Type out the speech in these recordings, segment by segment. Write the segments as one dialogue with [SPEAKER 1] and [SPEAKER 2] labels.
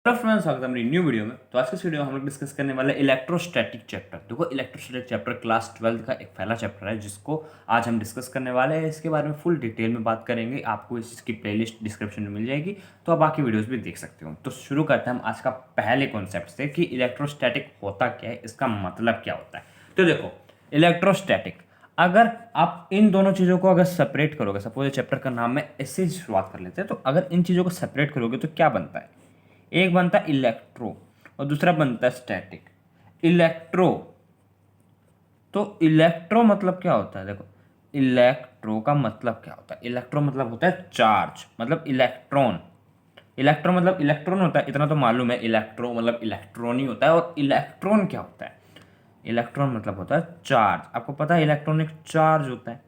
[SPEAKER 1] Hello friends, स्वागत है मेरी न्यू वीडियो में। तो आज के इस वीडियो में हम लोग डिस्कस करने वाले इलेक्ट्रोस्टैटिक चैप्टर। देखो, इलेक्ट्रोस्टैटिक चैप्टर क्लास 12 का एक पहला चैप्टर है जिसको आज हम डिस्कस करने वाले हैं। इसके बारे में फुल डिटेल में बात करेंगे। आपको इस चीज़ की प्लेलिस्ट डिस्क्रिप्शन में मिल जाएगी, तो आप बाकी वीडियोस भी देख सकते हो। तो शुरू करते हैं हम आज का पहले कॉन्सेप्ट से कि इलेक्ट्रोस्टैटिक होता क्या है, इसका मतलब क्या होता है। तो देखो, इलेक्ट्रोस्टैटिक, अगर आप इन दोनों चीज़ों को अगर सेपरेट करोगे, सपोज चैप्टर का नाम है, इससे ही शुरुआत कर लेते हैं। तो अगर इन चीज़ों को सेपरेट करोगे तो क्या बनता है? एक बनता है इलेक्ट्रो और दूसरा बनता है स्टैटिक। इलेक्ट्रो, तो इलेक्ट्रो मतलब क्या होता है? देखो, इलेक्ट्रो का मतलब क्या होता है? इलेक्ट्रो मतलब होता है चार्ज, मतलब इलेक्ट्रॉन। इलेक्ट्रो मतलब इलेक्ट्रॉन होता है, इतना तो मालूम है। इलेक्ट्रो मतलब इलेक्ट्रॉन ही होता है। और इलेक्ट्रॉन क्या होता है? इलेक्ट्रॉन मतलब होता है चार्ज। आपको पता है इलेक्ट्रॉनिक चार्ज होता है,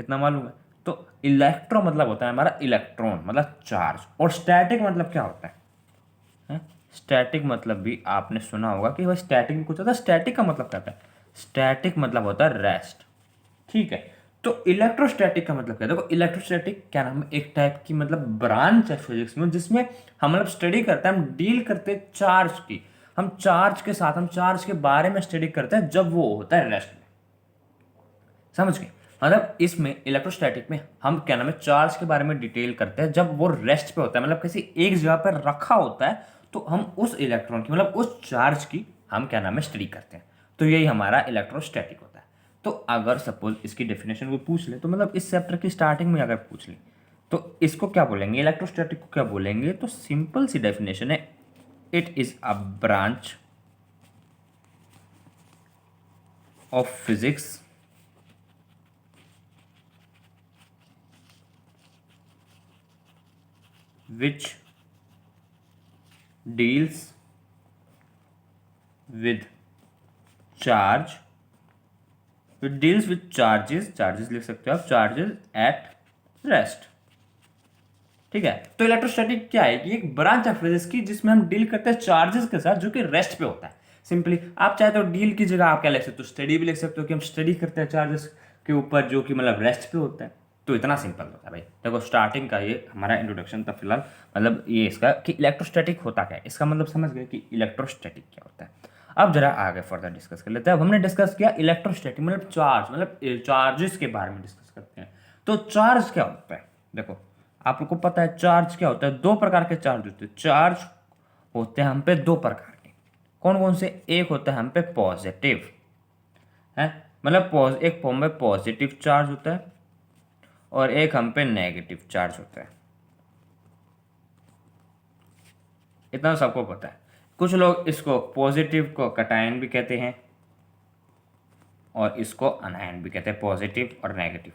[SPEAKER 1] इतना मालूम है। तो इलेक्ट्रो मतलब होता है हमारा इलेक्ट्रॉन, मतलब चार्ज। और स्टैटिक मतलब क्या होता है? स्टैटिक मतलब भी आपने सुना होगा कि भाई स्टैटिक में कुछ होता है। स्टैटिक का मतलब क्या होता है? स्टैटिक मतलब होता है रेस्ट। ठीक है। तो इलेक्ट्रोस्टैटिक का मतलब क्या है? देखो, इलेक्ट्रोस्टैटिक क्या नाम है, एक टाइप की मतलब ब्रांच है फिजिक्स में, जिसमें हम मतलब स्टडी करते हैं, हम डील करते हैं चार्ज की। हम चार्ज के साथ, हम चार्ज के बारे में स्टडी करते हैं जब वो होता है रेस्ट में। समझ गए? मतलब इसमें इलेक्ट्रोस्टैटिक में हम क्या नाम है, चार्ज के बारे में डिटेल करते हैं जब वो रेस्ट पे होता है, मतलब किसी एक जगह पर रखा होता है। तो हम उस इलेक्ट्रॉन की, मतलब उस चार्ज की हम क्या नाम है, स्टडी करते हैं। तो यही हमारा इलेक्ट्रोस्टैटिक होता है। तो अगर सपोज इसकी डेफिनेशन को पूछ ले, तो मतलब इस चैप्टर की स्टार्टिंग में अगर पूछ ले, तो इसको क्या बोलेंगे, इलेक्ट्रोस्टैटिक को क्या बोलेंगे? तो सिंपल सी डेफिनेशन है, it is a branch of physics which deals with charge, it deals with charges लिख सकते हो आप, चार्जेस एट रेस्ट। ठीक है। तो इलेक्ट्रोस्टैटिक क्या है कि एक ब्रांच है फिजिक्स की जिसमें हम डील करते हैं चार्जेस के साथ, जो कि रेस्ट पे होता है। सिंपली आप चाहे तो डील की जगह आप क्या लिख सकते हो, स्टडी भी लिख सकते हो कि हम स्टडी करते हैं चार्जेस के ऊपर, जो कि मतलब रेस्ट पे होता है। तो इतना सिंपल होता है भाई। देखो, स्टार्टिंग का ये हमारा इंट्रोडक्शन था फिलहाल, मतलब ये इसका कि इलेक्ट्रोस्टैटिक होता क्या है, इसका मतलब समझ गए कि इलेक्ट्रोस्टैटिक क्या होता है। अब जरा आगे फर्दर डिस्कस कर लेते हैं। अब हमने डिस्कस किया इलेक्ट्रोस्टैटिक मतलब चार्ज, मतलब चार्जेस के बारे में डिस्कस करते हैं। तो चार्ज क्या होता है? देखो, आप लोग को पता है चार्ज क्या होता है। दो प्रकार के चार्ज होते हैं। चार्ज होते हैं हम पे दो प्रकार के। कौन कौन से? एक होता है हम पे पॉजिटिव है, मतलब एक फॉर्म में पॉजिटिव चार्ज होता है, और एक हम पे नेगेटिव चार्ज होता है। इतना सबको पता है। कुछ लोग इसको पॉजिटिव को कटायन भी कहते हैं और इसको अनायन भी कहते हैं, पॉजिटिव और नेगेटिव।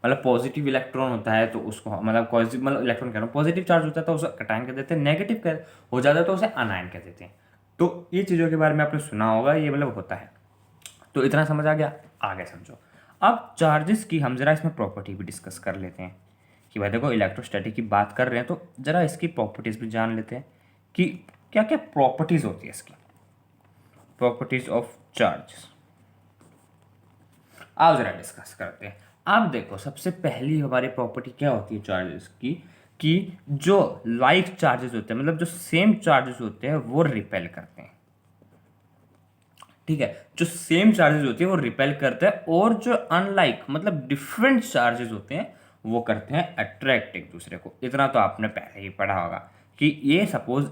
[SPEAKER 1] मतलब पॉजिटिव इलेक्ट्रॉन होता है तो उसको मतलब पॉजिटिव, मतलब इलेक्ट्रॉन कह रहा हूँ, पॉजिटिव चार्ज होता है तो उसे कटायन कह देते हैं, नेगेटिव हो जाता है तो उसे अनायन कह देते हैं। तो ये चीज़ों के बारे में आपने सुना होगा, ये मतलब होता है। तो इतना समझ आ गया, आगे समझो। अब चार्जेस की हम जरा इसमें प्रॉपर्टी भी डिस्कस कर लेते हैं कि भाई देखो, इलेक्ट्रोस्टैटिक की बात कर रहे हैं तो जरा इसकी प्रॉपर्टीज भी जान लेते हैं कि क्या क्या प्रॉपर्टीज होती है इसकी। प्रॉपर्टीज ऑफ चार्जेस आप जरा डिस्कस करते हैं। आप देखो, सबसे पहली हमारी प्रॉपर्टी क्या होती है चार्जेस की, कि जो लाइक चार्जेस होते हैं, मतलब जो सेम चार्जेस होते हैं, वो रिपेल करते हैं। ठीक है, जो सेम चार्जेस होते हैं वो रिपेल करते हैं, और जो अनलाइक मतलब डिफरेंट चार्जेस होते हैं वो करते हैं अट्रैक्ट एक दूसरे को। इतना तो आपने पहले ही पढ़ा होगा कि ये सपोज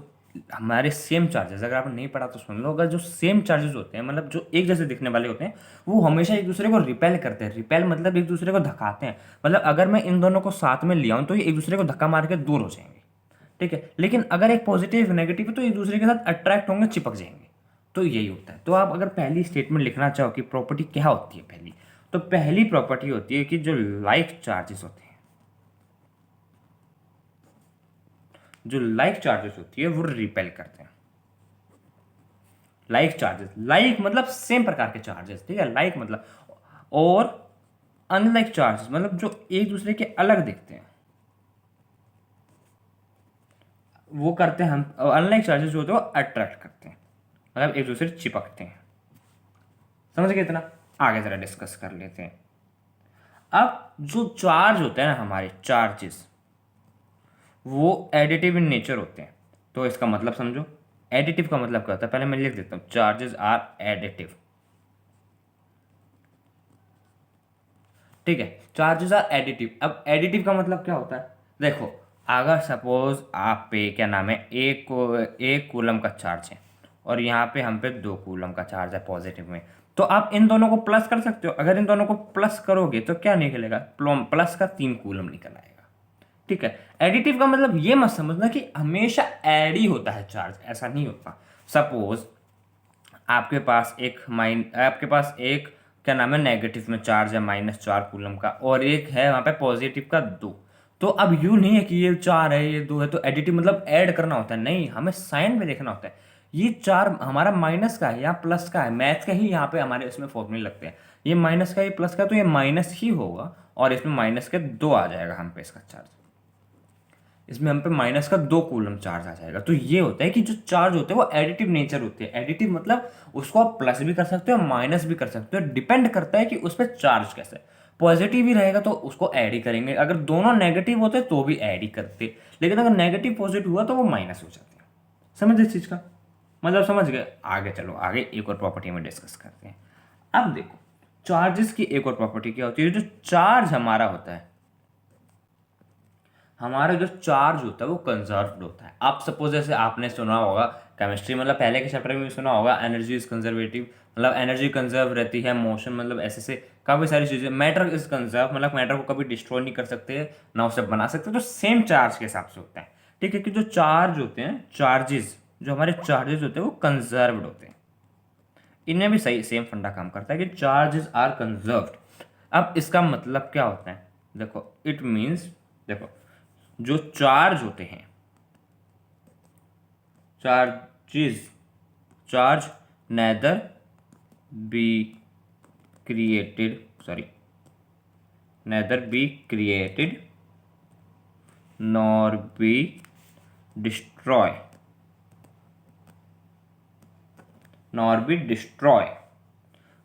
[SPEAKER 1] हमारे सेम चार्जेस, अगर आपने नहीं पढ़ा तो सुन लो, अगर जो सेम चार्जेस होते हैं, मतलब जो एक जैसे दिखने वाले होते हैं, वो हमेशा एक दूसरे को रिपेल करते हैं। रिपेल मतलब एक दूसरे को धक्काते हैं। मतलब अगर मैं इन दोनों को साथ में लिया हूं तो ये एक दूसरे को धक्का मार के दूर हो जाएंगे। ठीक है, लेकिन अगर एक पॉजिटिव नेगेटिव है तो एक दूसरे के साथ अट्रैक्ट होंगे, चिपक जाएंगे। तो यही होता है। तो आप अगर पहली स्टेटमेंट लिखना चाहो कि प्रॉपर्टी क्या होती है पहली, तो पहली प्रॉपर्टी होती है कि जो लाइक चार्जेस होते हैं, जो लाइक चार्जेस होती है वो रिपेल करते हैं। लाइक चार्जेस, लाइक मतलब सेम प्रकार के चार्जेस, ठीक है, लाइक मतलब। और अनलाइक चार्जेस मतलब जो एक दूसरे के अलग दिखते हैं, वो करते हैं हम। अनलाइक चार्जेस जो होते हैं वो अट्रैक्ट करते हैं, मतलब एक दूसरे से चिपकते हैं। समझ गए इतना? आगे जरा डिस्कस कर लेते हैं। अब जो चार्ज होते हैं ना हमारे चार्जेस, वो एडिटिव इन नेचर होते हैं। तो इसका मतलब समझो, एडिटिव का मतलब क्या होता है, पहले मैं लिख देता हूँ, चार्जेस आर एडिटिव। ठीक है, चार्जेस आर एडिटिव। अब एडिटिव का मतलब क्या होता है, देखो अगर सपोज आप पे क्या नाम है, एक कूलम का चार्ज है और यहाँ पे हम पे 2 कूलम का चार्ज है पॉजिटिव में, तो आप इन दोनों को प्लस कर सकते हो। अगर इन दोनों को प्लस करोगे तो क्या निकलेगा, प्लस का 3 कूलम निकल आएगा। ठीक है, एडिटिव का मतलब ये मत समझना कि हमेशा ऐड ही होता है चार्ज, ऐसा नहीं होता। सपोज आपके पास एक क्या नाम है, नेगेटिव में चार्ज है -4 कूलम का, और एक है वहाँ पे पॉजिटिव का 2। तो अब यूँ नहीं है कि ये 4 है ये 2 है तो एडिटिव मतलब ऐड करना होता है, नहीं, हमें साइन में देखना होता है। ये 4 हमारा माइनस का है या प्लस का है, मैथ का ही यहाँ पे हमारे इसमें फॉर्मूले लगते हैं। ये माइनस का, ये प्लस का, तो ये माइनस ही होगा और इसमें माइनस के 2 आ जाएगा हम पे इसका चार्ज। इसमें हम पे माइनस का 2 कूलम चार्ज आ जाएगा। तो ये होता है कि जो चार्ज होते हैं वो एडिटिव नेचर होते हैं। एडिटिव मतलब उसको आप प्लस भी कर सकते हो, माइनस भी कर सकते हो, डिपेंड करता है कि उस पर चार्ज कैसा है। पॉजिटिव ही रहेगा तो उसको ऐड ही करेंगे, अगर दोनों नेगेटिव होते तो भी ऐड ही करते, लेकिन अगर नेगेटिव पॉजिटिव हुआ तो वो माइनस हो जाते हैं। समझ इस चीज़ का मतलब, समझ गए। आगे चलो, आगे एक और प्रॉपर्टी में डिस्कस करते हैं। अब देखो, चार्जेस की एक और प्रॉपर्टी क्या होती है, जो चार्ज हमारा होता है, हमारा जो चार्ज होता है वो कंजर्व्ड होता है। आप सपोज जैसे आपने सुना होगा केमिस्ट्री, मतलब पहले के चैप्टर में भी सुना होगा, एनर्जी इज कंजर्वेटिव, मतलब एनर्जी कंजर्व रहती है, मोशन मतलब ऐसे से काफ़ी सारी चीज़ें। मैटर इज कंजर्व मतलब मैटर को कभी डिस्ट्रॉय नहीं कर सकते ना उसे बना सकते, तो सेम चार्ज के हिसाब से होता है। ठीक है, कि जो चार्ज होते हैं, चार्जेस जो हमारे चार्जेस होते हैं वो कंजर्व्ड होते हैं। इनमें भी सही सेम फंडा काम करता है कि चार्जेस आर कंजर्व्ड। अब इसका मतलब क्या होता है, देखो इट मीन्स, देखो जो चार्ज होते हैं, charges, charge nether be created, sorry, nether be created nor be destroy, nor be destroy.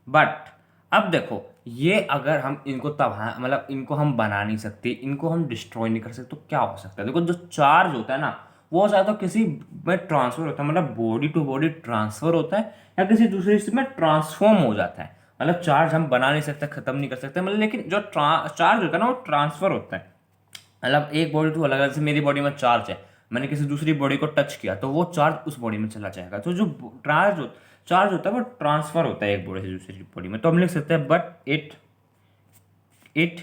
[SPEAKER 1] But अब देखो, ये अगर हम इनको तबाह, मतलब इनको हम बना नहीं सकते, इनको हम डिस्ट्रॉय नहीं कर सकते, तो क्या हो सकता है। देखो जो चार्ज होता है ना, वो चाहे तो किसी में ट्रांसफर होता है, मतलब बॉडी टू बॉडी ट्रांसफर होता है, या किसी दूसरे चीज में ट्रांसफॉर्म हो जाता है। मतलब चार्ज हम बना नहीं सकते, खत्म नहीं कर सकते, मतलब, लेकिन जो चार्ज होता है ना वो ट्रांसफर होता है। मतलब एक बॉडी टू अलग, जैसे मेरी बॉडी में चार्ज है, मैंने किसी दूसरी बॉडी को टच किया तो वो चार्ज उस बॉडी में चला जाएगा। तो जो चार्ज होता है वो ट्रांसफर होता है एक बॉडी से दूसरी बॉडी में। तो हम लिख सकते हैं but it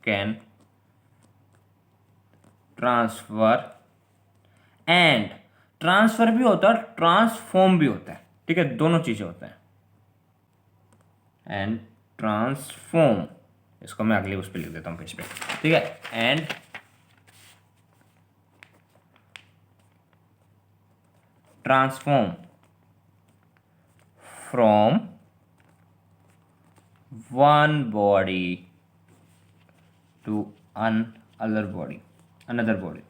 [SPEAKER 1] can transfer, and transfer भी होता है, ट्रांसफॉर्म भी होता है। ठीक है, दोनों चीजें होता है। एंड ट्रांसफॉर्म, इसको मैं अगले उस पर लिख देता हूँ पेज पे। ठीक है, and transform from one body to another body.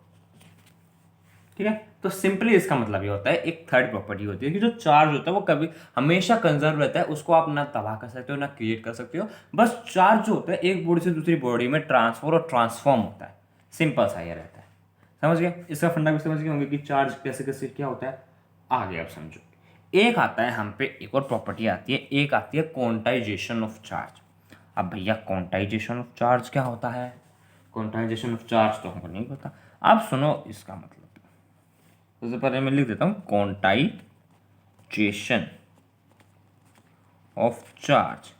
[SPEAKER 1] ठीक है, तो सिंपली इसका मतलब ये होता है, एक थर्ड प्रॉपर्टी होती है कि जो चार्ज होता है वो कभी हमेशा कंजर्व रहता है, उसको आप ना तबाह कर सकते हो ना क्रिएट कर सकते हो। बस चार्ज जो होता है एक बॉडी से दूसरी बॉडी में ट्रांसफर और ट्रांसफॉर्म होता है, सिंपल सा ये रहता है। समझ गए, इसका फंडा भी समझ गए होंगे कि चार्ज कैसे कैसे क्या होता है। आगे आप समझो, एक आता है हम पे, एक और प्रॉपर्टी आती है, एक आती है क्वांटाइजेशन ऑफ चार्ज। अब भैया क्वांटाइजेशन ऑफ चार्ज क्या होता है, क्वांटाइजेशन ऑफ चार्ज तो हमको नहीं पता। आप सुनो इसका मतलब, सबसे पहले मैं लिख देता हूं क्वांटाइजेशन ऑफ चार्ज।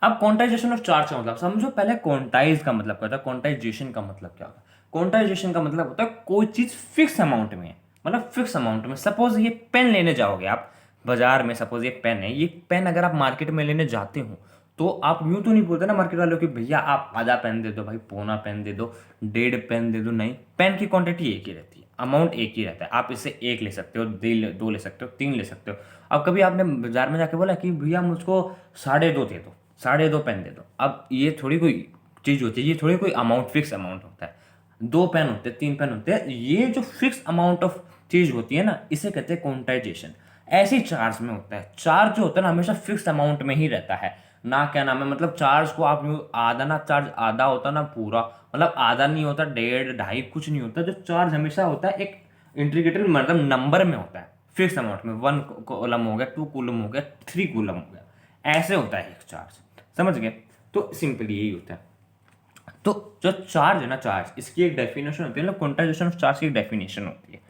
[SPEAKER 1] अब क्वांटाइजेशन ऑफ चार्ज का मतलब समझो। पहले क्वांटाइज का मतलब क्या होता है, क्वांटाइजेशन का मतलब क्या होता है। क्वांटाइजेशन का मतलब होता है कोई चीज फिक्स अमाउंट में है, मतलब फिक्स अमाउंट में। सपोज ये पेन लेने जाओगे आप बाजार में, सपोज ये पेन है, ये पेन अगर आप मार्केट में लेने जाते हो तो आप यूं तो नहीं बोलते ना मार्केट वालों की भैया आप आधा पेन दे दो, भाई पौना पेन दे दो, 1.5 पेन दे दो। नहीं, पेन की क्वांटिटी एक ही रहती है, अमाउंट एक ही रहता है। आप इससे 1 ले सकते हो, 2 ले सकते हो, 3 ले सकते हो। अब कभी आपने बाजार में जाके बोला कि भैया मुझको 2.5 दे दो, 2.5 पेन दे दो। अब ये थोड़ी कोई चीज़ होती है, ये थोड़ी कोई अमाउंट फिक्स अमाउंट होता है। 2 पेन होते हैं, 3 पेन होते हैं, ये जो फिक्स अमाउंट ऑफ चीज़ होती है ना, इसे कहते हैं क्वांटाइजेशन। ऐसी चार्ज में होता है, चार्ज जो होता है ना हमेशा फिक्स अमाउंट में ही रहता है। ना क्या नाम है, मतलब चार्ज को आप यूँ आधा ना, चार्ज आधा होता ना पूरा, मतलब आधा नहीं होता, 1.5 2.5 कुछ नहीं होता। जो चार्ज हमेशा होता है एक इंटीग्रेटेड मतलब नंबर में होता है, फिक्स अमाउंट में, 1 कूलम हो गया, 2 कूलम हो गया, 3 कूलम हो गया, ऐसे होता है एक चार्ज। समझ गए? तो सिंपली यही होता है। तो जो चार्ज है ना, चार्ज, इसकी एक डेफिनेशन होती है, मतलब क्वांटाइजेशन ऑफ चार्ज की एक डेफिनेशन होती है।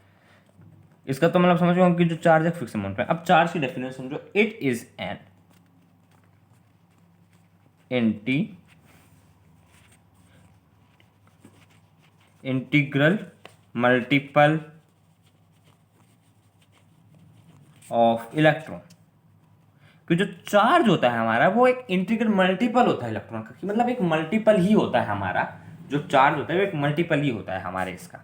[SPEAKER 1] इसका तो मतलब समझो कि जो चार्ज है फिक्स अमाउंट में। अब चार्ज की डेफिनेशन समझो, it is an integral multiple of electron. कि जो चार्ज होता है हमारा वो एक इंटीग्रल मल्टीपल होता है इलेक्ट्रॉन का, मतलब एक मल्टीपल ही होता है हमारा। जो चार्ज होता है वो एक मल्टीपल ही होता है हमारे इसका,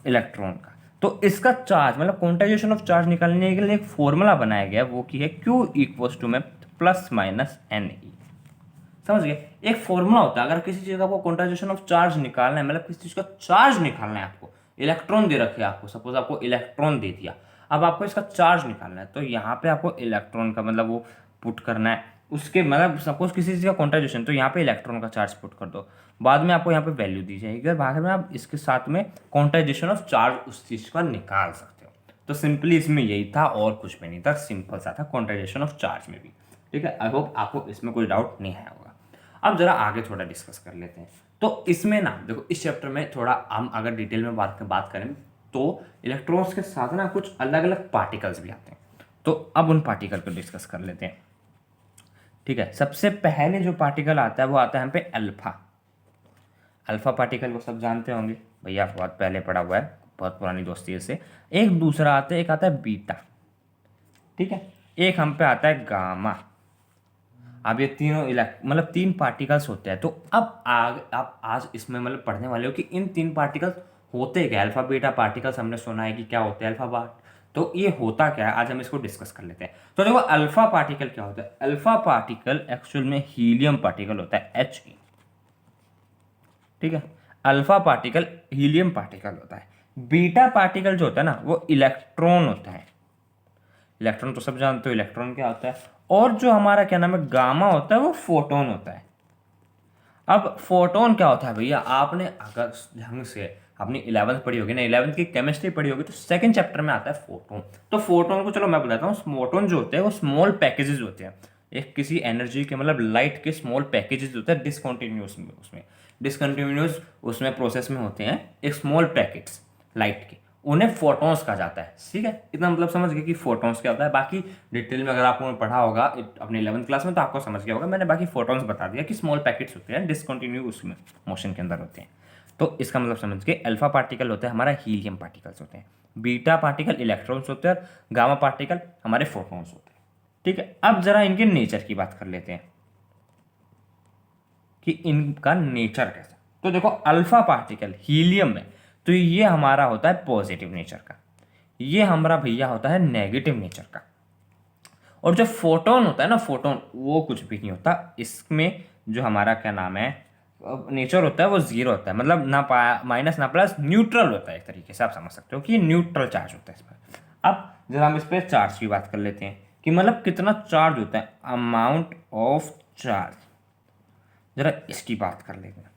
[SPEAKER 1] इलेक्ट्रॉन का। तो इसका चार्ज मतलब क्वांटाइजेशन ऑफ चार्ज निकालने के लिए एक फॉर्मूला बनाया गया, वो की है Q इक्वल्स टू में प्लस माइनस एन ई। समझ गए? एक फॉर्मूला होता है, अगर किसी चीज़ का आपको क्वांटाइजेशन ऑफ चार्ज निकालना है, मतलब किसी चीज़ का चार्ज निकालना है आपको, इलेक्ट्रॉन दे रखे आपको, सपोज आपको इलेक्ट्रॉन दे दिया, अब आपको इसका चार्ज निकालना है, तो यहाँ पे आपको इलेक्ट्रॉन का मतलब वो पुट करना है, उसके मतलब सपोज किसी चीज़ का क्वांटाइजेशन, तो यहाँ पे इलेक्ट्रॉन का चार्ज पुट कर दो, बाद में आपको यहाँ पे वैल्यू दी जाएगी, और बाद में आप इसके साथ में क्वांटाइजेशन ऑफ चार्ज उस चीज़ का निकाल सकते हो। तो सिंपली इसमें यही था और कुछ भी नहीं था, सिंपल सा था क्वांटाइजेशन ऑफ चार्ज में भी। ठीक है, आई होप आपको इसमें कोई डाउट नहीं है होगा। अब जरा आगे थोड़ा डिस्कस कर लेते हैं। तो इसमें ना देखो, इस चैप्टर में थोड़ा हम अगर डिटेल में बात करें तो इलेक्ट्रॉन्स के साथ ना कुछ अलग अलग पार्टिकल्स भी आते हैं। तो अब उन पार्टिकल को डिस्कस कर लेते हैं। ठीक है, सबसे पहले जो पार्टिकल आता है वो आता है यहाँ पे अल्फा। अल्फा पार्टिकल को सब जानते होंगे भैया, बहुत पहले पढ़ा हुआ है, बहुत पुरानी दोस्ती से। एक दूसरा आता है, एक आता है बीटा। ठीक है, एक हम पे आता है गामा। अब ये तीनों मतलब 3 पार्टिकल्स होते हैं। तो अब आप आज इसमें मतलब पढ़ने वाले हो कि इन 3 पार्टिकल्स होते क्या, अल्फा बीटा पार्टिकल्स हमने सुना है कि क्या होते हैं अल्फा बार, तो ये होता क्या है, आज हम इसको डिस्कस कर लेते हैं। तो देखो, अल्फा पार्टिकल क्या होता है? अल्फा पार्टिकल एक्चुअल में हीलियम पार्टिकल होता है, He। ठीक है, अल्फा पार्टिकल हीलियम पार्टिकल होता है। बीटा पार्टिकल जो होता है ना, वो इलेक्ट्रॉन होता है। इलेक्ट्रॉन तो सब जानते हो, इलेक्ट्रॉन क्या होता है। और जो हमारा क्या नाम है, गामा होता है, वो फोटोन होता है। अब फोटोन क्या होता है भैया, आपने अगर ढंग से अपनी 11th पढ़ी होगी ना, 11th की केमिस्ट्री पढ़ी होगी, तो सेकंड चैप्टर में आता है फोटोन। तो फोटोन को चलो मैं बताता हूँ, फोटोन जो होते हैं वो स्मॉल पैकेजेस होते हैं, एक किसी एनर्जी के मतलब लाइट के स्मॉल पैकेजेस होते हैं, डिसकंटिन्यूस में, उसमें डिसकंटिन्यूस उसमें प्रोसेस में होते हैं, एक स्मॉल पैकेट्स लाइट के, उन्हें फोटॉन्स कहा जाता है। ठीक है, इतना मतलब समझ गए कि फोटॉन्स क्या होता है। बाकी डिटेल में अगर आपने पढ़ा होगा अपने 11th क्लास में तो आपको समझ गया होगा, मैंने बाकी फोटॉन्स बता दिया कि स्मॉल पैकेट्स होते हैं, डिसकंटिन्यू उसमें मोशन के अंदर होते हैं। तो इसका मतलब समझ गए, अल्फा पार्टिकल होता है हमारा हीलियम पार्टिकल्स होते हैं, बीटा पार्टिकल इलेक्ट्रॉन्स होते हैं, और गामा पार्टिकल हमारे फोटॉन्स होते हैं। ठीक है, अब जरा इनके नेचर की बात कर लेते हैं कि इनका नेचर कैसा। तो देखो, अल्फा पार्टिकल हीलियम में, तो ये हमारा होता है पॉजिटिव नेचर का, ये हमारा भैया होता है नेगेटिव नेचर का। और जो फोटोन होता है ना, फोटोन वो कुछ भी नहीं होता, इसमें जो हमारा क्या नाम है नेचर होता है वो जीरो होता है, मतलब ना माइनस ना प्लस, न्यूट्रल होता है। एक तरीके से आप समझ सकते हो कि ये न्यूट्रल चार्ज होता है इस पर। अब जरा हम इस पर चार्ज की बात कर लेते हैं कि मतलब कितना चार्ज होता है, अमाउंट ऑफ चार्ज, जरा इसकी बात कर लेते हैं।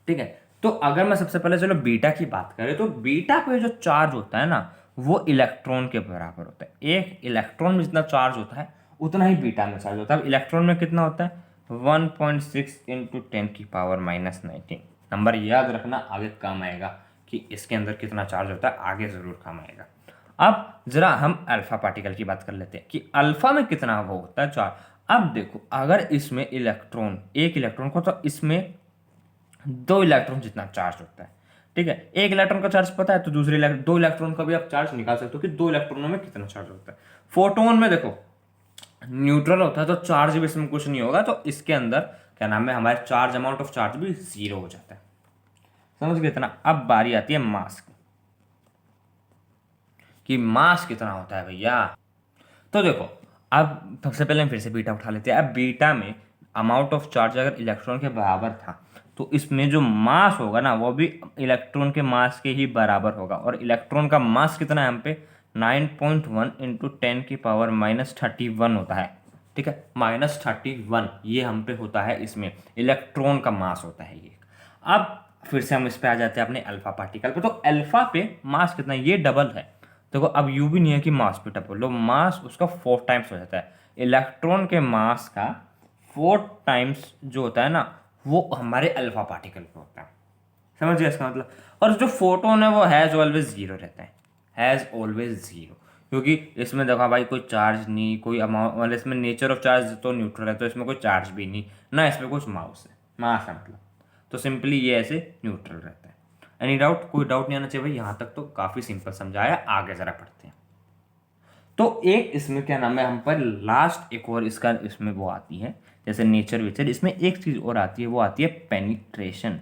[SPEAKER 1] ठीक है, तो अगर मैं सबसे पहले चलो बीटा की बात करें, तो बीटा पे जो चार्ज होता है ना, वो इलेक्ट्रॉन के बराबर होता है। एक इलेक्ट्रॉन में जितना चार्ज होता है उतना ही बीटा में चार्ज होता है। अब इलेक्ट्रॉन में कितना होता है, 1.6 इंटू 10⁻⁻19। नंबर याद रखना, आगे काम आएगा कि इसके अंदर कितना चार्ज होता है, आगे जरूर काम आएगा। अब जरा हम अल्फा पार्टिकल की बात कर लेते हैं कि अल्फा में कितना वो होता है चार्ज। अब देखो, अगर इसमें इलेक्ट्रॉन, एक इलेक्ट्रॉन को, तो इसमें 2 इलेक्ट्रॉन जितना चार्ज होता है। ठीक है, एक इलेक्ट्रॉन का चार्ज पता है, तो दूसरे 2 इलेक्ट्रॉन का भी आप चार्ज निकाल सकते हो कि 2 इलेक्ट्रॉनों में कितना चार्ज होता है। फोटोन में देखो न्यूट्रल होता है, तो चार्ज भी इसमें कुछ नहीं होगा, तो इसके अंदर क्या नाम है, हमारे चार्ज, अमाउंट ऑफ चार्ज भी 0 हो जाता है। समझ गए इतना? अब बारी आती है मास की, कि मास कितना होता है भैया। तो देखो, अब सबसे पहले हम फिर से बीटा उठा लेते हैं। अब बीटा में अमाउंट ऑफ चार्ज अगर इलेक्ट्रॉन के बराबर था, तो इसमें जो मास होगा ना, वो भी इलेक्ट्रॉन के मास के ही बराबर होगा। और इलेक्ट्रॉन का मास कितना है हम पे, 9.1 इंटू 10⁻31 होता है। ठीक है, -31 ये हम पे होता है, इसमें इलेक्ट्रॉन का मास होता है ये। अब फिर से हम इस पे आ जाते हैं अपने अल्फा पार्टिकल पे। तो अल्फा पे मास कितना है, ये डबल है। देखो अब यू भी नहीं है कि मास पे डबल लो, मास उसका 4 टाइम्स हो जाता है। इलेक्ट्रॉन के मास का 4 टाइम्स जो होता है ना, वो हमारे अल्फा पार्टिकल पे होता है। समझ गया इसका मतलब। और जो फोटोन है वो हैज़ ऑलवेज जीरो रहता है, हैज़ ऑलवेज जीरो, क्योंकि इसमें देखो भाई कोई चार्ज नहीं, कोई अमाउंट, मतलब इसमें नेचर ऑफ चार्ज तो न्यूट्रल है, तो इसमें कोई चार्ज भी नहीं ना, इसमें कुछ मास है मतलब। तो सिंपली ये ऐसे न्यूट्रल रहता है। Any doubt? कोई डाउट नहीं आना चाहिए भाई, यहाँ तक तो काफ़ी सिंपल समझाया। आगे ज़रा पढ़ते हैं। तो एक इसमें क्या नाम है, हम पर लास्ट एक और इसका इसमें वो आती है, जैसे नेचर वेचर, इसमें एक चीज़ और आती है, वो आती है पेनिट्रेशन।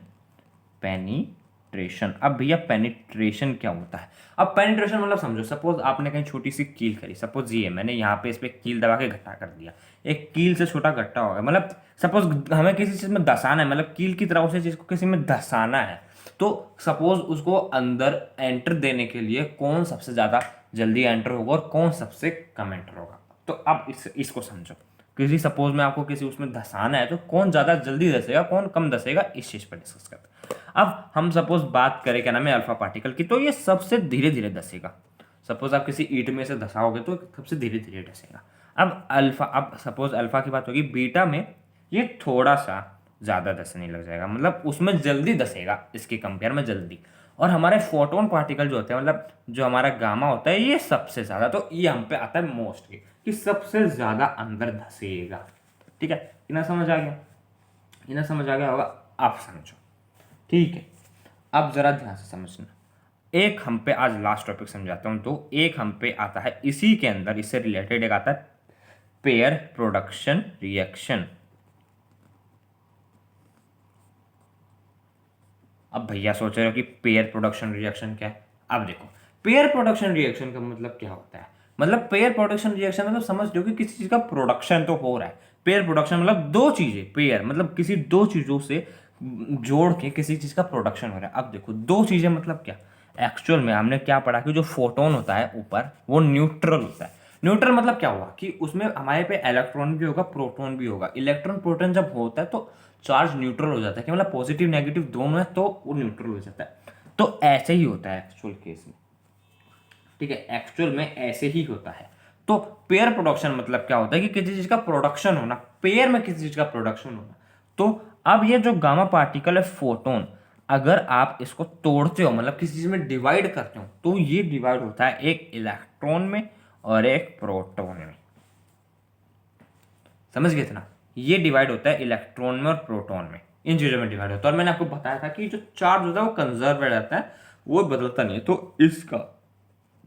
[SPEAKER 1] पेनिट्रेशन। अब भैया पेनिट्रेशन क्या होता है? अब पेनिट्रेशन मतलब समझो, सपोज आपने कहीं छोटी सी कील करी, सपोज ये मैंने यहाँ पे इस पर कील दबा के गट्टा कर दिया, एक कील से छोटा गट्टा होगा, मतलब सपोज हमें किसी चीज़ में धसाना है, मतलब कील की तरह उसे चीज़ को किसी में धसाना है, तो सपोज उसको अंदर एंटर देने के लिए कौन सबसे ज़्यादा जल्दी एंटर होगा और कौन सबसे कम एंटर होगा। तो अब इसको समझो, किसी सपोज में आपको किसी उसमें धसाना है, तो कौन ज़्यादा जल्दी धसेगा, कौन कम धसेगा, इस चीज़ पर डिस्कस करते हैं। अब हम सपोज बात करें क्या नाम है अल्फा पार्टिकल की, तो ये सबसे धीरे धीरे धसेगा। सपोज आप किसी ईंट में से धसाओगे तो सबसे धीरे धीरे धसेगा। अब सपोज अल्फा की बात होगी, बीटा में ये थोड़ा सा ज़्यादा धसने लग जाएगा, मतलब उसमें जल्दी धसेगा इसके कंपेयर में जल्दी। और हमारे फोटोन पार्टिकल जो होते हैं, मतलब जो हमारा गामा होता है, ये सबसे ज़्यादा, तो ये हम पे आता है मोस्टली कि सबसे ज़्यादा अंदर धसेगा। ठीक है, इतना समझ आ गया? इतना समझ आ गया होगा, आप समझो। ठीक है, अब ज़रा ध्यान से समझना। एक हम पे आज लास्ट टॉपिक समझाता हूँ। तो एक हम पे आता है इसी के अंदर, इससे रिलेटेड एक आता है पेयर प्रोडक्शन रिएक्शन। अब भैया सोच रहे हो कि पेयर प्रोडक्शन रिएक्शन क्या है? अब देखो, पेयर प्रोडक्शन रिएक्शन का मतलब क्या होता है? मतलब पेयर प्रोडक्शन रिएक्शन मतलब समझ लो कि किसी चीज का प्रोडक्शन तो हो रहा है। पेयर प्रोडक्शन मतलब दो चीजें, पेयर मतलब किसी दो चीजों से जोड़ के किसी चीज का प्रोडक्शन हो रहा है। अब देखो दो चीजें मतलब क्या, एक्चुअल में हमने क्या पढ़ा कि जो फोटोन होता है ऊपर, वो न्यूट्रल होता है। न्यूट्रल मतलब क्या हुआ कि उसमें हमारे पे इलेक्ट्रॉन भी होगा, प्रोटॉन भी होगा। इलेक्ट्रॉन प्रोटॉन जब होता है तो चार्ज न्यूट्रल हो जाता है, कि मतलब पॉजिटिव नेगेटिव दोनों है, तो वो न्यूट्रल हो जाता है। तो ऐसे ही होता है एक्चुअल केस में। ठीक है, एक्चुअल में ऐसे ही होता है। तो पेयर प्रोडक्शन मतलब क्या होता है कि किसी चीज का प्रोडक्शन होना, पेयर में किसी चीज का प्रोडक्शन होना। तो अब ये जो गामा पार्टिकल है फोटोन, अगर आप इसको तोड़ते हो, मतलब किसी चीज में डिवाइड करते हो, तो ये डिवाइड होता है एक इलेक्ट्रॉन में और एक प्रोटॉन में। समझ गए इतना? ये डिवाइड होता है इलेक्ट्रॉन में और प्रोटॉन में, इन चीज़ों में डिवाइड होता है। और मैंने आपको बताया था कि जो चार्ज होता है वो कंजर्व रहता है, वो बदलता नहीं है। तो इसका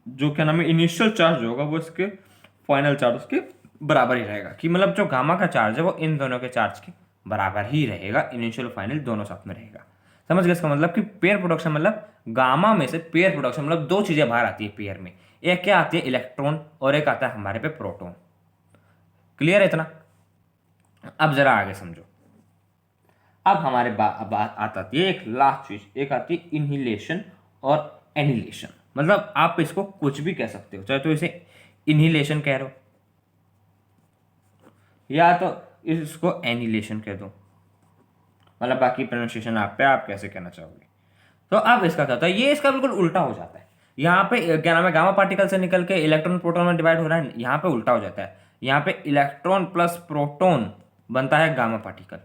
[SPEAKER 1] जो क्या नाम है इनिशियल चार्ज होगा, वो इसके फाइनल चार्ज के बराबर ही रहेगा, कि मतलब जो गामा का चार्ज है वो इन दोनों के चार्ज के बराबर ही रहेगा, इनिशियल फाइनल दोनों साथ में रहेगा। समझ गए इसका मतलब कि पेयर प्रोडक्शन मतलब गामा में से पेयर प्रोडक्शन मतलब दो चीज़ें बाहर आती है पेयर में, एक क्या आती है इलेक्ट्रॉन और एक आता है हमारे पे प्रोटॉन। क्लियर है इतना? अब जरा आगे समझो। अब हमारे बात आती है एक लास्ट चीज, एक आती है इनहिलेशन और एनिलेशन। मतलब आप इसको कुछ भी कह सकते हो, चाहे तो इसे इनहिलेशन कह रहे हो या तो इसको एनिलेशन कह दो, मतलब बाकी प्रोनाउंसिएशन आप पे, आप कैसे कहना चाहोगे। तो अब इसका क्या होता है, ये इसका बिल्कुल उल्टा हो जाता है। यहाँ पे क्या नाम है गामा पार्टिकल से निकल के इलेक्ट्रॉन प्रोटॉन में डिवाइड हो रहा है, यहाँ पे उल्टा हो जाता है। यहाँ पे इलेक्ट्रॉन प्लस प्रोटॉन बनता है गामा पार्टिकल।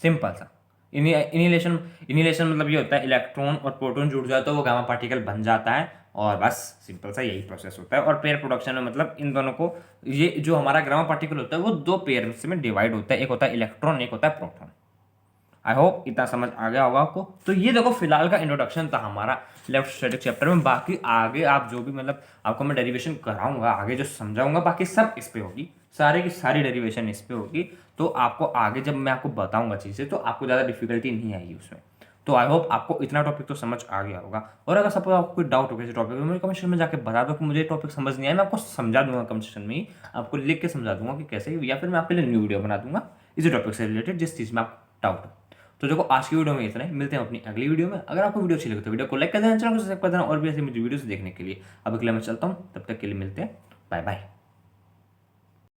[SPEAKER 1] सिंपल सा। इनिलेशन इनिलेशन मतलब ये होता है इलेक्ट्रॉन और प्रोटॉन जुड़ जाए तो वो गामा पार्टिकल बन जाता है, और बस सिंपल सा यही प्रोसेस होता है। और पेयर प्रोडक्शन में मतलब इन दोनों को, ये जो हमारा गामा पार्टिकल होता है वो दो पेयर में डिवाइड होता है, एक होता है इलेक्ट्रॉन, एक होता है प्रोटॉन। आई होप इतना समझ आ गया होगा आपको। तो ये देखो फिलहाल का इंट्रोडक्शन था हमारा इलेक्ट्रोस्टैटिक चैप्टर में। बाकी आगे आप जो भी मतलब आपको मैं डेरिवेशन कराऊंगा, आगे जो समझाऊंगा, बाकी सब इस पे होगी, सारे की सारी डेरिवेशन इस पे होगी। तो आपको आगे जब मैं आपको बताऊंगा चीज़ें, तो आपको ज़्यादा डिफिकल्टी नहीं आएगी उसमें। तो आई होप आपको इतना टॉपिक तो समझ आ गया होगा। और अगर सपोज आपको कोई डाउट हो किसी टॉपिक में, मुझे कमेंट सेक्शन में जाकर बता दो कि मुझे टॉपिक समझ नहीं आया, मैं आपको समझा दूंगा कमेंट सेक्शन में ही, आपको लिख के समझा दूंगा कि कैसे, या फिर मैं आपके लिए न्यू वीडियो बना दूंगा इसी टॉपिक से रिलेटेड, जिस चीज़ में आप डाउट हो। तो देखो आज की वीडियो में इतना ही, मिलते हैं अपनी अगली वीडियो में। अगर आपको वीडियो अच्छी लगे तो वीडियो को लाइक कर देना, चैनल को सब्सक्राइब कर देना, और भी ऐसे मुझे वीडियोस देखने के लिए। अब अगले मैं चलता हूँ, तब तक के लिए मिलते हैं, बाय बाय।